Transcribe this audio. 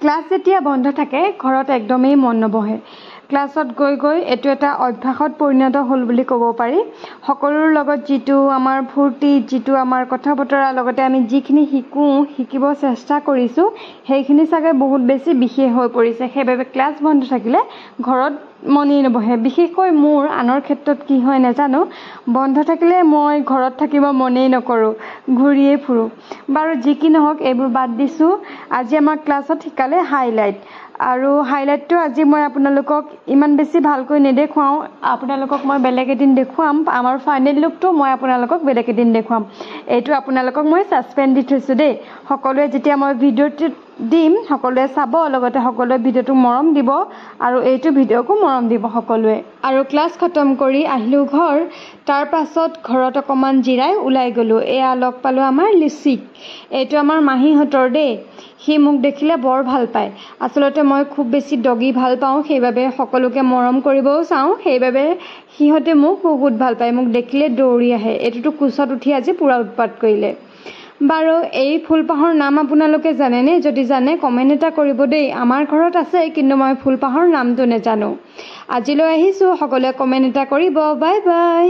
Class যেতিয়া বন্ধ থাকে ঘৰত একদমেই মন নবহে। ক্লাছত গৈ গৈ এইটো এটা অভ্যাসত পৰিণত হ'ল বুলি ক'ব পাৰি। সকলোৰ লগত যিটো আমাৰ ফূৰ্তি, যিটো আমাৰ কথা বতৰা, লগতে আমি যিখিনি শিকিব চেষ্টা কৰিছোঁ, সেইখিনি চাগে বহুত বেছি বিশেষ হৈ পৰিছে। সেইবাবে ক্লাছ বন্ধ থাকিলে ঘৰত মনেই নবহে। বিশেষকৈ মোৰ, আনৰ ক্ষেত্ৰত কি হয় নাজানো, বন্ধ থাকিলে মই ঘৰত থাকিব মনেই নকৰোঁ, ঘূৰিয়ে ফুৰোঁ। বাৰু যি কি নহওক এইবোৰ বাদ দিছোঁ। আজি আমাৰ ক্লাছত শিকালে হাইলাইট, আৰু হাইলাইটটো আজি মই আপোনালোকক ইমান বেছি ভালকৈ নেদেখুৱাওঁ। আপোনালোকক মই বেলেগ এদিন দেখুৱাম। আমাৰ ফাইনেল লুকটো মই আপোনালোকক বেলেগ এদিন দেখুৱাম। এইটো আপোনালোকক মই ছাছপেন্স দি থৈছোঁ দেই। সকলোৱে যেতিয়া মই ভিডিঅ'টো দিম সকলোৱে চাব, লগতে সকলোৱে ভিডিঅ'টোক মৰম দিব, আৰু এইটো ভিডিঅ'কো মৰম দিব সকলোৱে। আৰু ক্লাছ খতম কৰি আহিলোঁ ঘৰ। তাৰ পাছত ঘৰত অকণমান জিৰাই ওলাই গ'লোঁ। এয়া লগ পালোঁ আমাৰ লিচিক। এইটো আমাৰ মাহীহঁতৰ দেই। সি মোক দেখিলে বৰ ভাল পায়। আচলতে মই খুব বেছি ডগি ভাল পাওঁ, সেইবাবে সকলোকে মৰম কৰিবও চাওঁ। সেইবাবে সিহঁতে মোক বহুত ভাল পায়। মোক দেখিলে দৌৰি আহে। এইটোতো কোচত উঠি আজি পূৰা উৎপাত কৰিলে। বাৰু এই ফুলপাহৰ নাম আপোনালোকে জানেনে? যদি জানে কমেণ্ট এটা কৰিব দেই। আমাৰ ঘৰত আছে, কিন্তু মই ফুলপাহৰ নামটো নেজানো। আজিলৈ আহিছোঁ। সকলোৱে কমেণ্ট এটা কৰিব। Bye bye.